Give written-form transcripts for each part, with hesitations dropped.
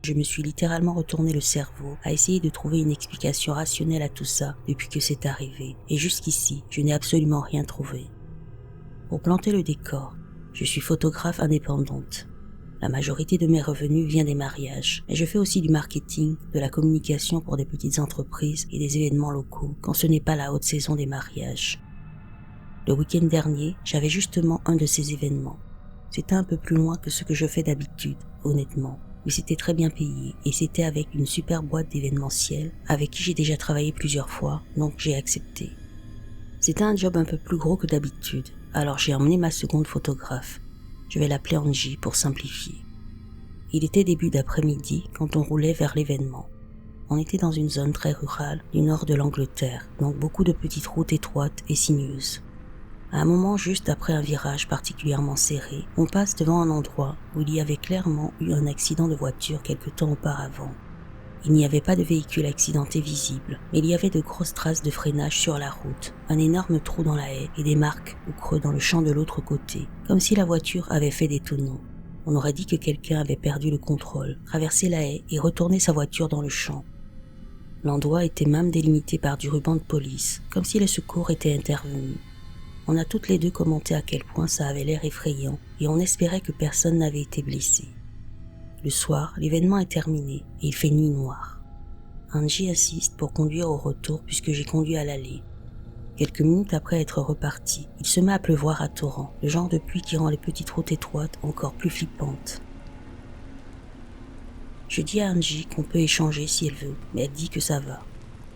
Je me suis littéralement retourné le cerveau à essayer de trouver une explication rationnelle à tout ça depuis que c'est arrivé. Et jusqu'ici, je n'ai absolument rien trouvé. Pour planter le décor, je suis photographe indépendante. La majorité de mes revenus vient des mariages, mais je fais aussi du marketing, de la communication pour des petites entreprises et des événements locaux quand ce n'est pas la haute saison des mariages. Le week-end dernier, j'avais justement un de ces événements. C'était un peu plus loin que ce que je fais d'habitude, honnêtement, mais c'était très bien payé et c'était avec une super boîte d'événementiel avec qui j'ai déjà travaillé plusieurs fois, donc j'ai accepté. C'était un job un peu plus gros que d'habitude, alors j'ai emmené ma seconde photographe. Je vais l'appeler Angie pour simplifier. Il était début d'après-midi quand on roulait vers l'événement. On était dans une zone très rurale du nord de l'Angleterre, donc beaucoup de petites routes étroites et sinueuses. À un moment juste après un virage particulièrement serré, on passe devant un endroit où il y avait clairement eu un accident de voiture quelque temps auparavant. Il n'y avait pas de véhicule accidenté visible, mais il y avait de grosses traces de freinage sur la route, un énorme trou dans la haie et des marques ou creux dans le champ de l'autre côté, comme si la voiture avait fait des tonneaux. On aurait dit que quelqu'un avait perdu le contrôle, traversé la haie et retourné sa voiture dans le champ. L'endroit était même délimité par du ruban de police, comme si les secours étaient intervenus. On a toutes les deux commenté à quel point ça avait l'air effrayant et on espérait que personne n'avait été blessé. Le soir, l'événement est terminé et il fait nuit noire. Angie assiste pour conduire au retour puisque j'ai conduit à l'aller. Quelques minutes après être reparti, il se met à pleuvoir à torrent, le genre de pluie qui rend les petites routes étroites encore plus flippantes. Je dis à Angie qu'on peut échanger si elle veut, mais elle dit que ça va.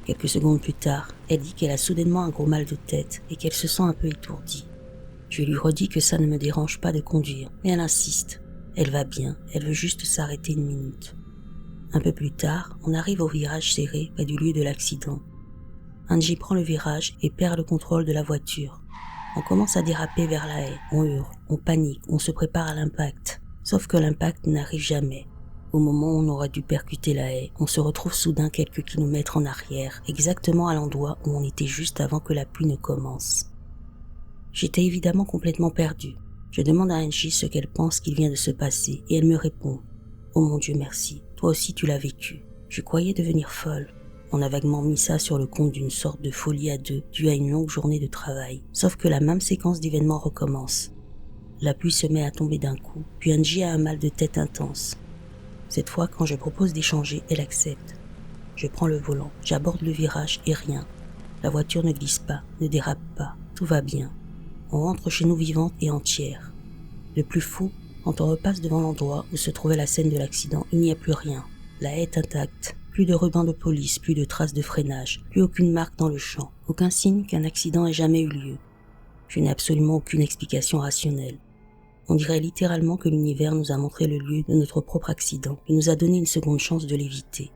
Quelques secondes plus tard, elle dit qu'elle a soudainement un gros mal de tête et qu'elle se sent un peu étourdie. Je lui redis que ça ne me dérange pas de conduire, mais elle insiste. Elle va bien, elle veut juste s'arrêter une minute. Un peu plus tard, on arrive au virage serré près du lieu de l'accident. Angie prend le virage et perd le contrôle de la voiture. On commence à déraper vers la haie, on hurle, on panique, on se prépare à l'impact. Sauf que l'impact n'arrive jamais. Au moment où on aurait dû percuter la haie, on se retrouve soudain quelques kilomètres en arrière, exactement à l'endroit où on était juste avant que la pluie ne commence. J'étais évidemment complètement perdu. Je demande à Angie ce qu'elle pense qu'il vient de se passer et elle me répond « Oh mon Dieu merci, toi aussi tu l'as vécu. Je croyais devenir folle. » On a vaguement mis ça sur le compte d'une sorte de folie à deux due à une longue journée de travail. Sauf que la même séquence d'événements recommence. La pluie se met à tomber d'un coup, puis Angie a un mal de tête intense. Cette fois, quand je propose d'échanger, elle accepte. Je prends le volant, j'aborde le virage et rien. La voiture ne glisse pas, ne dérape pas, tout va bien. On rentre chez nous vivante et entière. Le plus fou, quand on repasse devant l'endroit où se trouvait la scène de l'accident, il n'y a plus rien. La haie est intacte. Plus de ruban de police, plus de traces de freinage, plus aucune marque dans le champ, aucun signe qu'un accident ait jamais eu lieu. Je n'ai absolument aucune explication rationnelle. On dirait littéralement que l'univers nous a montré le lieu de notre propre accident et nous a donné une seconde chance de l'éviter.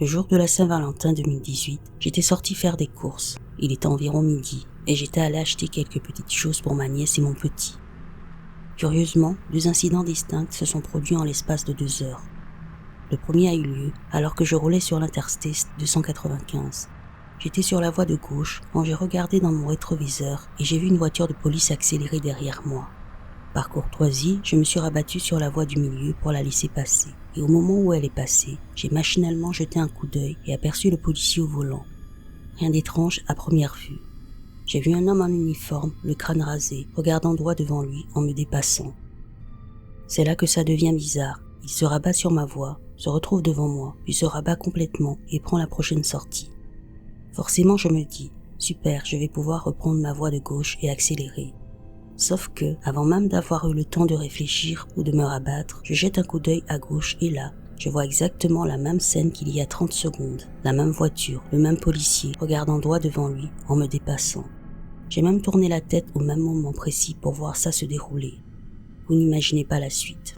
Le jour de la Saint-Valentin 2018, j'étais sorti faire des courses. Il était environ midi et j'étais allé acheter quelques petites choses pour ma nièce et mon petit. Curieusement, 2 incidents distincts se sont produits en l'espace de 2 heures. Le premier a eu lieu alors que je roulais sur l'Interstate 295. J'étais sur la voie de gauche quand j'ai regardé dans mon rétroviseur et j'ai vu une voiture de police accélérer derrière moi. Par courtoisie, je me suis rabattu sur la voie du milieu pour la laisser passer. Et au moment où elle est passée, j'ai machinalement jeté un coup d'œil et aperçu le policier au volant. Rien d'étrange à première vue. J'ai vu un homme en uniforme, le crâne rasé, regardant droit devant lui en me dépassant. C'est là que ça devient bizarre. Il se rabat sur ma voie, se retrouve devant moi, puis se rabat complètement et prend la prochaine sortie. Forcément, je me dis, super, je vais pouvoir reprendre ma voie de gauche et accélérer. Sauf que, avant même d'avoir eu le temps de réfléchir ou de me rabattre, je jette un coup d'œil à gauche et là, je vois exactement la même scène qu'il y a 30 secondes. La même voiture, le même policier, regardant droit devant lui, en me dépassant. J'ai même tourné la tête au même moment précis pour voir ça se dérouler. Vous n'imaginez pas la suite.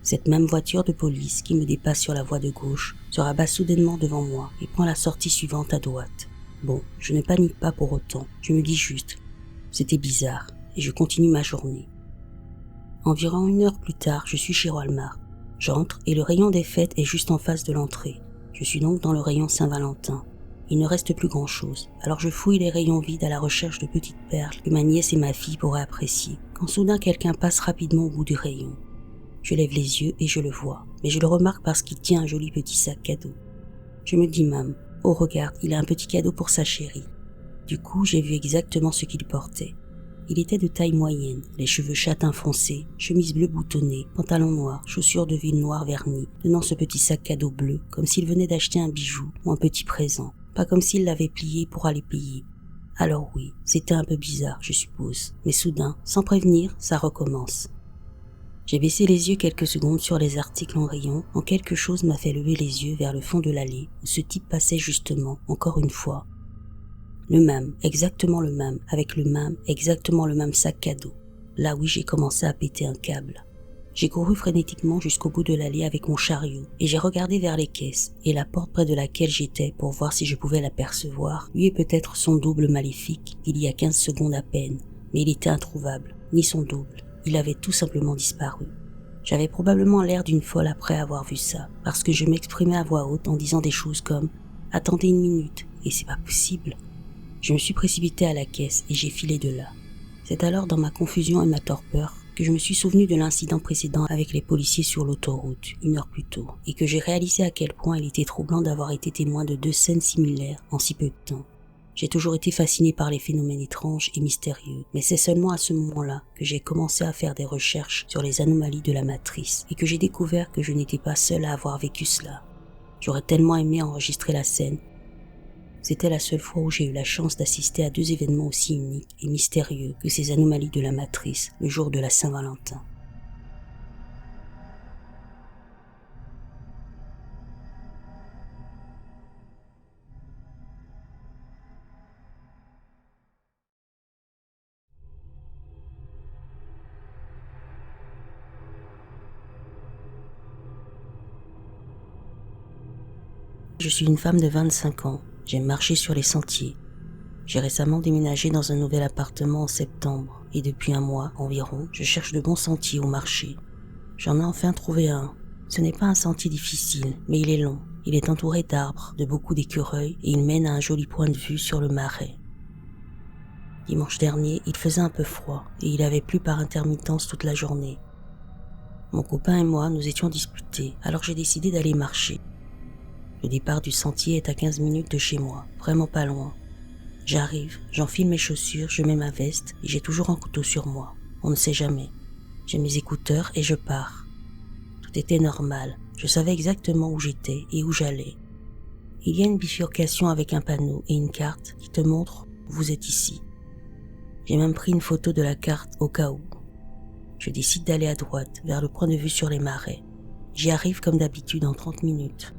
Cette même voiture de police qui me dépasse sur la voie de gauche se rabat soudainement devant moi et prend la sortie suivante à droite. Bon, je ne panique pas pour autant, je me dis juste C'était bizarre, et je continue ma journée. Environ 1 heure plus tard, je suis chez Walmart. J'entre et le rayon des fêtes est juste en face de l'entrée. Je suis donc dans le rayon Saint-Valentin. Il ne reste plus grand-chose, alors je fouille les rayons vides à la recherche de petites perles que ma nièce et ma fille pourraient apprécier, quand soudain quelqu'un passe rapidement au bout du rayon. Je lève les yeux et je le vois, mais je le remarque parce qu'il tient un joli petit sac cadeau. Je me dis même, oh regarde, il a un petit cadeau pour sa chérie. Du coup, j'ai vu exactement ce qu'il portait. Il était de taille moyenne, les cheveux châtains foncés, chemise bleue boutonnée, pantalon noir, chaussures de ville noires vernies, tenant ce petit sac cadeau bleu, comme s'il venait d'acheter un bijou ou un petit présent, pas comme s'il l'avait plié pour aller payer. Alors oui, c'était un peu bizarre, je suppose, mais soudain, sans prévenir, ça recommence. J'ai baissé les yeux quelques secondes sur les articles en rayon, quand quelque chose m'a fait lever les yeux vers le fond de l'allée, où ce type passait justement, encore une fois. Le même, exactement le même, avec le même, exactement le même sac cadeau. Là oui, j'ai commencé à péter un câble. J'ai couru frénétiquement jusqu'au bout de l'allée avec mon chariot et j'ai regardé vers les caisses et la porte près de laquelle j'étais pour voir si je pouvais l'apercevoir, lui et peut-être son double maléfique d'il y a 15 secondes à peine, mais il était introuvable, ni son double, il avait tout simplement disparu. J'avais probablement l'air d'une folle après avoir vu ça, parce que je m'exprimais à voix haute en disant des choses comme « Attendez 1 minute, et c'est pas possible ». Je me suis précipité à la caisse et j'ai filé de là. C'est alors dans ma confusion et ma torpeur que je me suis souvenu de l'incident précédent avec les policiers sur l'autoroute 1 heure plus tôt et que j'ai réalisé à quel point il était troublant d'avoir été témoin de 2 scènes similaires en si peu de temps. J'ai toujours été fasciné par les phénomènes étranges et mystérieux, mais c'est seulement à ce moment-là que j'ai commencé à faire des recherches sur les anomalies de la matrice et que j'ai découvert que je n'étais pas seul à avoir vécu cela. J'aurais tellement aimé enregistrer la scène. C'était la seule fois où j'ai eu la chance d'assister à 2 événements aussi uniques et mystérieux que ces anomalies de la matrice le jour de la Saint-Valentin. Je suis une femme de 25 ans, j'aime marcher sur les sentiers. J'ai récemment déménagé dans un nouvel appartement en septembre et depuis 1 mois environ, je cherche de bons sentiers au marché. J'en ai enfin trouvé un. Ce n'est pas un sentier difficile, mais il est long. Il est entouré d'arbres, de beaucoup d'écureuils et il mène à un joli point de vue sur le marais. Dimanche dernier, il faisait un peu froid et il avait plu par intermittence toute la journée. Mon copain et moi nous étions disputés, alors j'ai décidé d'aller marcher. Le départ du sentier est à 15 minutes de chez moi, vraiment pas loin. J'arrive, j'enfile mes chaussures, je mets ma veste et j'ai toujours un couteau sur moi. On ne sait jamais. J'ai mes écouteurs et je pars. Tout était normal. Je savais exactement où j'étais et où j'allais. Il y a une bifurcation avec un panneau et une carte qui te montre « Vous êtes ici ». J'ai même pris une photo de la carte au cas où. Je décide d'aller à droite, vers le point de vue sur les marais. J'y arrive comme d'habitude en 30 minutes.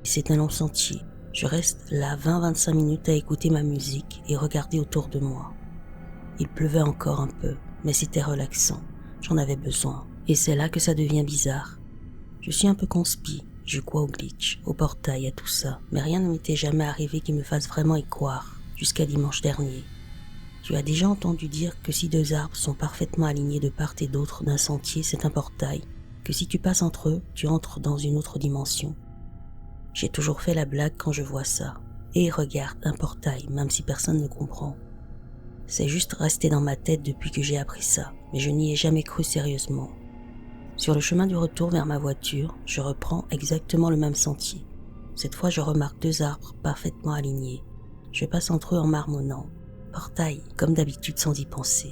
C'est un long sentier. Je reste là 20-25 minutes à écouter ma musique et regarder autour de moi. Il pleuvait encore un peu, mais c'était relaxant. J'en avais besoin. Et c'est là que ça devient bizarre. Je suis un peu conspi, je crois au glitch, au portail, à tout ça, mais rien ne m'était jamais arrivé qui me fasse vraiment y croire, jusqu'à dimanche dernier. Tu as déjà entendu dire que si 2 arbres sont parfaitement alignés de part et d'autre d'un sentier, c'est un portail, que si tu passes entre eux, tu entres dans une autre dimension. J'ai toujours fait la blague quand je vois ça. Et regarde, un portail, même si personne ne comprend. C'est juste resté dans ma tête depuis que j'ai appris ça, mais je n'y ai jamais cru sérieusement. Sur le chemin du retour vers ma voiture, je reprends exactement le même sentier. Cette fois, je remarque 2 arbres parfaitement alignés. Je passe entre eux en marmonnant. Portail, comme d'habitude sans y penser.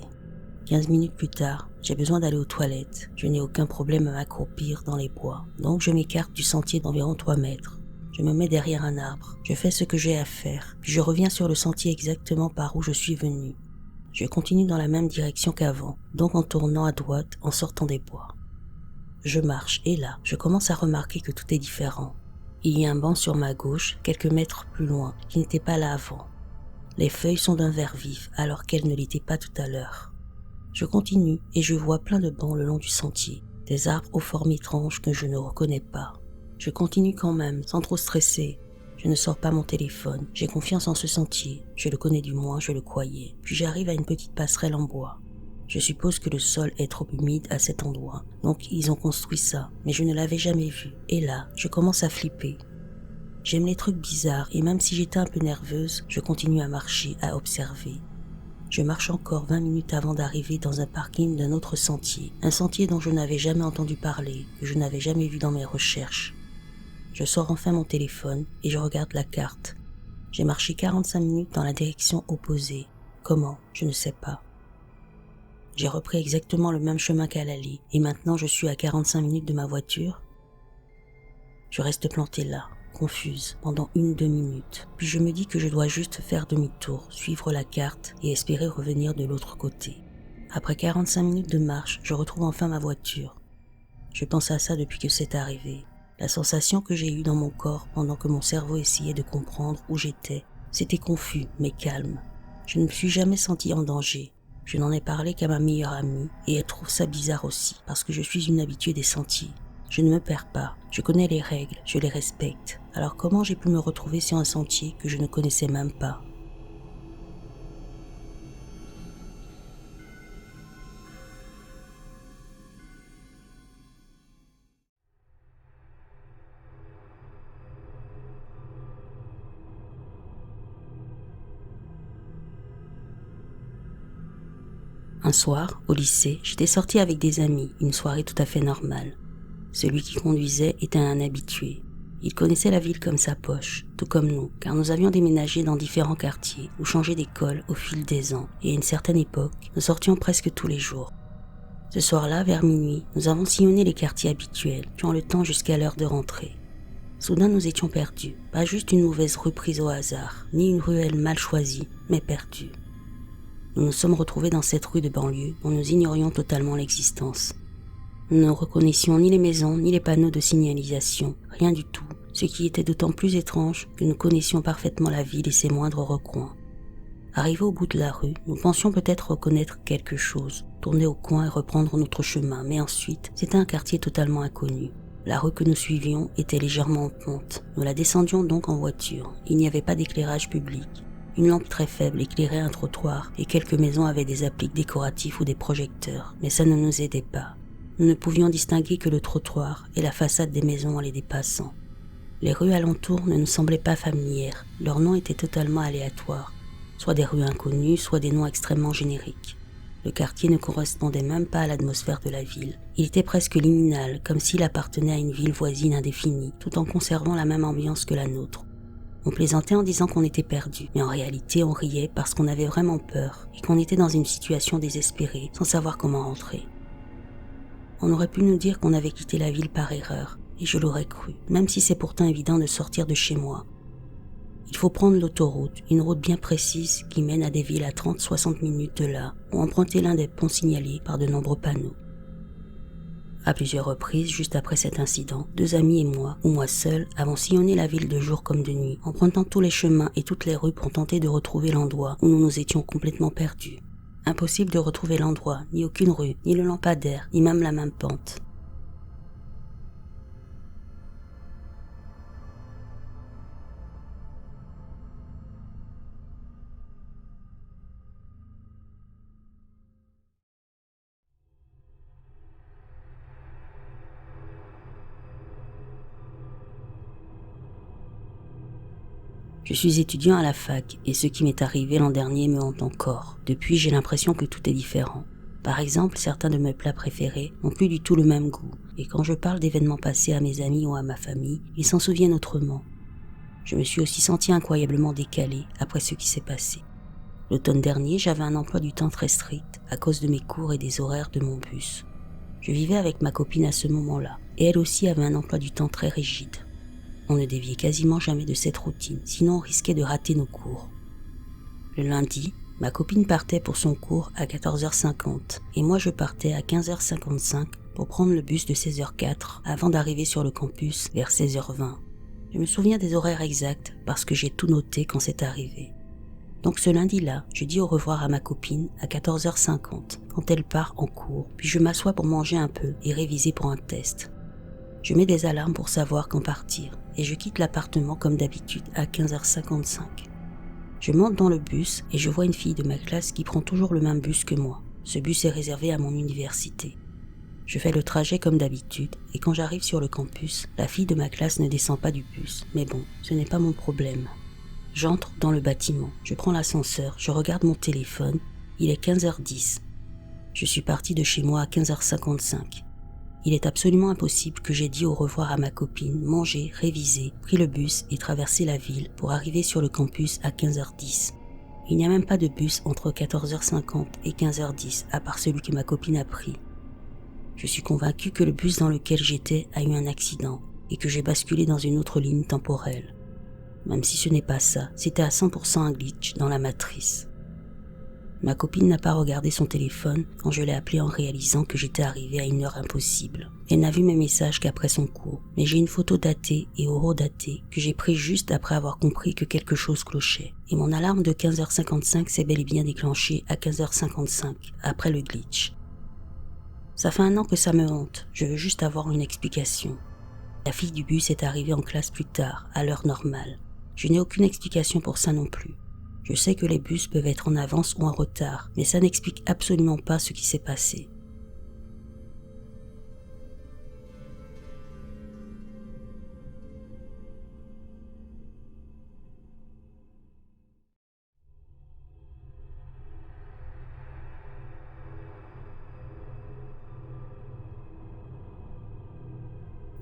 15 minutes plus tard, j'ai besoin d'aller aux toilettes. Je n'ai aucun problème à m'accroupir dans les bois, donc je m'écarte du sentier d'environ 3 mètres. Je me mets derrière un arbre, je fais ce que j'ai à faire, puis je reviens sur le sentier exactement par où je suis venu. Je continue dans la même direction qu'avant, donc en tournant à droite en sortant des bois. Je marche et là, je commence à remarquer que tout est différent. Il y a un banc sur ma gauche, quelques mètres plus loin, qui n'était pas là avant. Les feuilles sont d'un vert vif alors qu'elles ne l'étaient pas tout à l'heure. Je continue et je vois plein de bancs le long du sentier, des arbres aux formes étranges que je ne reconnais pas. Je continue quand même, sans trop stresser. Je ne sors pas mon téléphone, j'ai confiance en ce sentier, je le connais du moins, je le croyais. Puis j'arrive à une petite passerelle en bois. Je suppose que le sol est trop humide à cet endroit, donc ils ont construit ça, mais je ne l'avais jamais vu. Et là, je commence à flipper. J'aime les trucs bizarres et même si j'étais un peu nerveuse, je continue à marcher, à observer. Je marche encore 20 minutes avant d'arriver dans un parking d'un autre sentier, un sentier dont je n'avais jamais entendu parler, que je n'avais jamais vu dans mes recherches. Je sors enfin mon téléphone et je regarde la carte. J'ai marché 45 minutes dans la direction opposée. Comment? Je ne sais pas. J'ai repris exactement le même chemin qu'à l'aller et maintenant je suis à 45 minutes de ma voiture. Je reste plantée là, confuse, pendant 1-2 minutes. Puis je me dis que je dois juste faire demi-tour, suivre la carte et espérer revenir de l'autre côté. Après 45 minutes de marche, je retrouve enfin ma voiture. Je pense à ça depuis que c'est arrivé. La sensation que j'ai eue dans mon corps pendant que mon cerveau essayait de comprendre où j'étais, c'était confus mais calme. Je ne me suis jamais sentie en danger. Je n'en ai parlé qu'à ma meilleure amie et elle trouve ça bizarre aussi parce que je suis une habituée des sentiers. Je ne me perds pas, je connais les règles, je les respecte. Alors comment j'ai pu me retrouver sur un sentier que je ne connaissais même pas? Un soir, au lycée, j'étais sortie avec des amis, une soirée tout à fait normale. Celui qui conduisait était un habitué. Il connaissait la ville comme sa poche, tout comme nous, car nous avions déménagé dans différents quartiers ou changé d'école au fil des ans, et à une certaine époque, nous sortions presque tous les jours. Ce soir-là, vers minuit, nous avons sillonné les quartiers habituels, tuant le temps jusqu'à l'heure de rentrée. Soudain, nous étions perdus, pas juste une mauvaise rue prise au hasard, ni une ruelle mal choisie, mais perdus. Nous nous sommes retrouvés dans cette rue de banlieue dont nous ignorions totalement l'existence. Nous ne reconnaissions ni les maisons, ni les panneaux de signalisation, rien du tout, ce qui était d'autant plus étrange que nous connaissions parfaitement la ville et ses moindres recoins. Arrivés au bout de la rue, nous pensions peut-être reconnaître quelque chose, tourner au coin et reprendre notre chemin, mais ensuite, c'était un quartier totalement inconnu. La rue que nous suivions était légèrement en pente. Nous la descendions donc en voiture. Il n'y avait pas d'éclairage public. Une lampe très faible éclairait un trottoir et quelques maisons avaient des appliques décoratifs ou des projecteurs, mais ça ne nous aidait pas. Nous ne pouvions distinguer que le trottoir et la façade des maisons en les dépassant. Les rues alentours ne nous semblaient pas familières, leurs noms étaient totalement aléatoires, soit des rues inconnues, soit des noms extrêmement génériques. Le quartier ne correspondait même pas à l'atmosphère de la ville. Il était presque liminal, comme s'il appartenait à une ville voisine indéfinie, tout en conservant la même ambiance que la nôtre. On plaisantait en disant qu'on était perdus, mais en réalité on riait parce qu'on avait vraiment peur et qu'on était dans une situation désespérée, sans savoir comment rentrer. On aurait pu nous dire qu'on avait quitté la ville par erreur, et je l'aurais cru, même si c'est pourtant évident de sortir de chez moi. Il faut prendre l'autoroute, une route bien précise qui mène à des villes à 30-60 minutes de là, ou emprunter l'un des ponts signalés par de nombreux panneaux. À plusieurs reprises, juste après cet incident, 2 amis et moi, ou moi seul, avons sillonné la ville de jour comme de nuit, empruntant tous les chemins et toutes les rues pour tenter de retrouver l'endroit où nous nous étions complètement perdus. Impossible de retrouver l'endroit, ni aucune rue, ni le lampadaire, ni même la même pente. Je suis étudiant à la fac et ce qui m'est arrivé l'an dernier me hante encore. Depuis, j'ai l'impression que tout est différent. Par exemple, certains de mes plats préférés n'ont plus du tout le même goût et quand je parle d'événements passés à mes amis ou à ma famille, ils s'en souviennent autrement. Je me suis aussi senti incroyablement décalé après ce qui s'est passé. L'automne dernier, j'avais un emploi du temps très strict à cause de mes cours et des horaires de mon bus. Je vivais avec ma copine à ce moment-là et elle aussi avait un emploi du temps très rigide. On ne déviait quasiment jamais de cette routine, sinon on risquait de rater nos cours. Le lundi, ma copine partait pour son cours à 14h50 et moi je partais à 15h55 pour prendre le bus de 16h04 avant d'arriver sur le campus vers 16h20. Je me souviens des horaires exacts parce que j'ai tout noté quand c'est arrivé. Donc ce lundi-là, je dis au revoir à ma copine à 14h50 quand elle part en cours, puis je m'assois pour manger un peu et réviser pour un test. Je mets des alarmes pour savoir quand partir et je quitte l'appartement comme d'habitude à 15h55. Je monte dans le bus et je vois une fille de ma classe qui prend toujours le même bus que moi. Ce bus est réservé à mon université. Je fais le trajet comme d'habitude et quand j'arrive sur le campus, la fille de ma classe ne descend pas du bus. Mais bon, ce n'est pas mon problème. J'entre dans le bâtiment, je prends l'ascenseur, je regarde mon téléphone, il est 15h10. Je suis parti de chez moi à 15h55. Il est absolument impossible que j'aie dit au revoir à ma copine, mangé, révisé, pris le bus et traversé la ville pour arriver sur le campus à 15h10. Il n'y a même pas de bus entre 14h50 et 15h10 à part celui que ma copine a pris. Je suis convaincu que le bus dans lequel j'étais a eu un accident et que j'ai basculé dans une autre ligne temporelle. Même si ce n'est pas ça, c'était à 100% un glitch dans la matrice. Ma copine n'a pas regardé son téléphone quand je l'ai appelée en réalisant que j'étais arrivé à une heure impossible. Elle n'a vu mes messages qu'après son cours, mais j'ai une photo datée et horodatée que j'ai prise juste après avoir compris que quelque chose clochait. Et mon alarme de 15h55 s'est bel et bien déclenchée à 15h55, après le glitch. Ça fait 1 an que ça me hante, je veux juste avoir une explication. La fille du bus est arrivée en classe plus tard, à l'heure normale. Je n'ai aucune explication pour ça non plus. Je sais que les bus peuvent être en avance ou en retard, mais ça n'explique absolument pas ce qui s'est passé.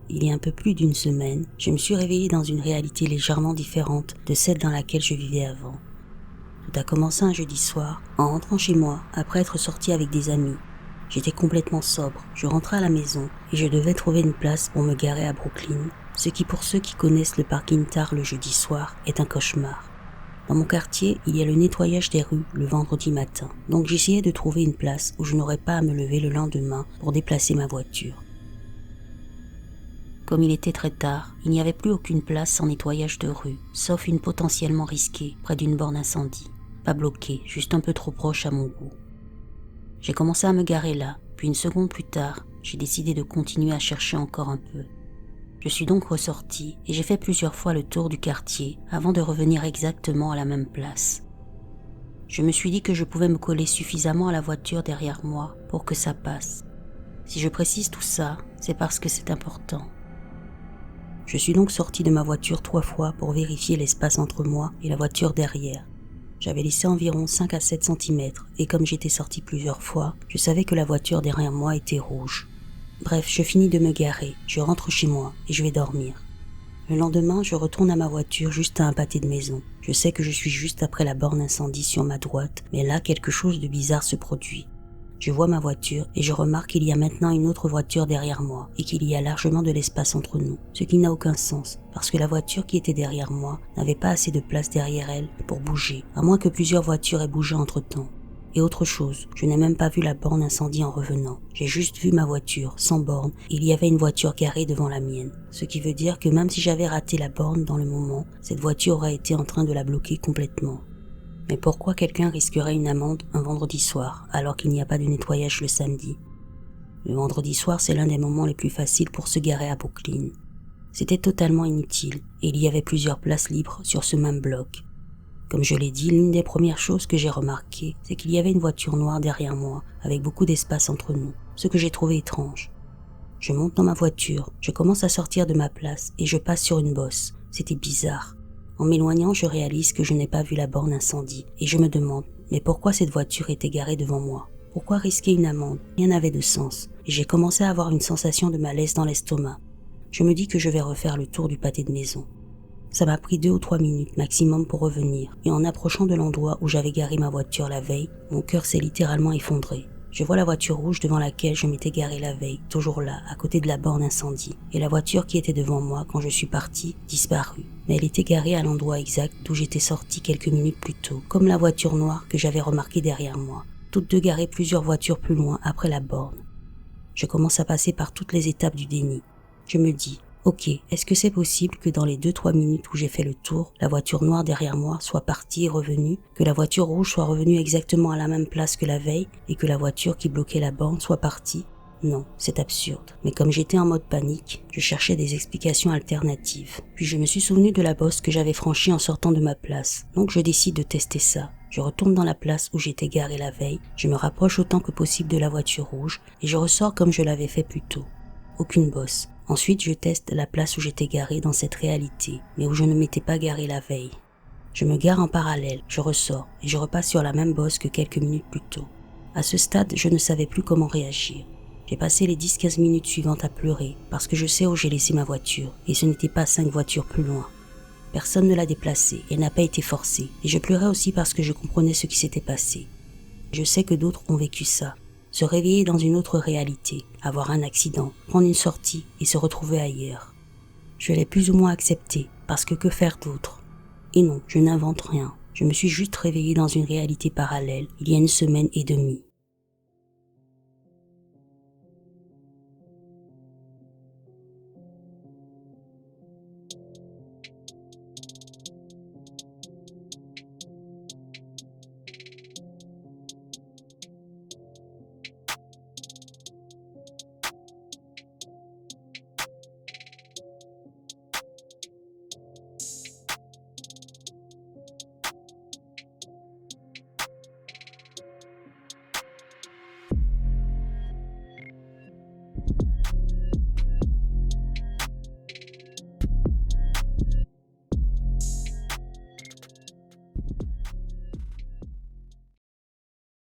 Il y a un peu plus d'1 semaine, je me suis réveillée dans une réalité légèrement différente de celle dans laquelle je vivais avant. Tout a commencé un jeudi soir, en rentrant chez moi, après être sortie avec des amis. J'étais complètement sobre, je rentrais à la maison et je devais trouver une place pour me garer à Brooklyn, ce qui pour ceux qui connaissent le parking tard le jeudi soir est un cauchemar. Dans mon quartier, il y a le nettoyage des rues le vendredi matin, donc j'essayais de trouver une place où je n'aurais pas à me lever le lendemain pour déplacer ma voiture. Comme il était très tard, il n'y avait plus aucune place sans nettoyage de rue, sauf une potentiellement risquée près d'une borne incendie. Pas bloquée, juste un peu trop proche à mon goût. J'ai commencé à me garer là, puis 1 seconde plus tard, j'ai décidé de continuer à chercher encore un peu. Je suis donc ressorti et j'ai fait plusieurs fois le tour du quartier avant de revenir exactement à la même place. Je me suis dit que je pouvais me coller suffisamment à la voiture derrière moi pour que ça passe. Si je précise tout ça, c'est parce que c'est important. Je suis donc sorti de ma voiture 3 fois pour vérifier l'espace entre moi et la voiture derrière. J'avais laissé environ 5 à 7 cm et comme j'étais sorti plusieurs fois, je savais que la voiture derrière moi était rouge. Bref, je finis de me garer, je rentre chez moi et je vais dormir. Le lendemain, je retourne à ma voiture juste à un pâté de maison. Je sais que je suis juste après la borne incendie sur ma droite, mais là, quelque chose de bizarre se produit. Je vois ma voiture et je remarque qu'il y a maintenant une autre voiture derrière moi et qu'il y a largement de l'espace entre nous, ce qui n'a aucun sens parce que la voiture qui était derrière moi n'avait pas assez de place derrière elle pour bouger, à moins que plusieurs voitures aient bougé entre-temps. Et autre chose, je n'ai même pas vu la borne incendie en revenant, j'ai juste vu ma voiture, sans borne, et il y avait une voiture garée devant la mienne, ce qui veut dire que même si j'avais raté la borne dans le moment, cette voiture aurait été en train de la bloquer complètement. Mais pourquoi quelqu'un risquerait une amende un vendredi soir, alors qu'il n'y a pas de nettoyage le samedi? Le vendredi soir, c'est l'un des moments les plus faciles pour se garer à Brooklyn. C'était totalement inutile, et il y avait plusieurs places libres sur ce même bloc. Comme je l'ai dit, l'une des premières choses que j'ai remarquées, c'est qu'il y avait une voiture noire derrière moi, avec beaucoup d'espace entre nous, ce que j'ai trouvé étrange. Je monte dans ma voiture, je commence à sortir de ma place, et je passe sur une bosse. C'était bizarre. En m'éloignant, je réalise que je n'ai pas vu la borne incendie et je me demande, mais pourquoi cette voiture était garée devant moi? Pourquoi risquer une amende? Rien n'avait de sens et j'ai commencé à avoir une sensation de malaise dans l'estomac. Je me dis que je vais refaire le tour du pâté de maison. Ça m'a pris 2 ou 3 minutes maximum pour revenir et en approchant de l'endroit où j'avais garé ma voiture la veille, mon cœur s'est littéralement effondré. Je vois la voiture rouge devant laquelle je m'étais garé la veille, toujours là, à côté de la borne incendie, et la voiture qui était devant moi quand je suis parti, disparue. Mais elle était garée à l'endroit exact d'où j'étais sorti quelques minutes plus tôt, comme la voiture noire que j'avais remarquée derrière moi, toutes deux garées plusieurs voitures plus loin après la borne. Je commence à passer par toutes les étapes du déni. Je me dis, ok, est-ce que c'est possible que dans les 2-3 minutes où j'ai fait le tour, la voiture noire derrière moi soit partie et revenue, que la voiture rouge soit revenue exactement à la même place que la veille et que la voiture qui bloquait la borne soit partie? Non, c'est absurde. Mais comme j'étais en mode panique, je cherchais des explications alternatives. Puis je me suis souvenu de la bosse que j'avais franchie en sortant de ma place. Donc je décide de tester ça. Je retourne dans la place où j'étais garé la veille, je me rapproche autant que possible de la voiture rouge et je ressors comme je l'avais fait plus tôt. Aucune bosse. Ensuite, je teste la place où j'étais garé dans cette réalité, mais où je ne m'étais pas garé la veille. Je me gare en parallèle, je ressors et je repasse sur la même bosse que quelques minutes plus tôt. À ce stade, je ne savais plus comment réagir. J'ai passé les 10-15 minutes suivantes à pleurer parce que je sais où j'ai laissé ma voiture et ce n'était pas 5 voitures plus loin. Personne ne l'a déplacée et n'a pas été forcée et je pleurais aussi parce que je comprenais ce qui s'était passé. Je sais que d'autres ont vécu ça. Se réveiller dans une autre réalité, avoir un accident, prendre une sortie et se retrouver ailleurs. Je l'ai plus ou moins accepté parce que faire d'autre? Et non, je n'invente rien. Je me suis juste réveillée dans une réalité parallèle il y a 1 semaine et demie.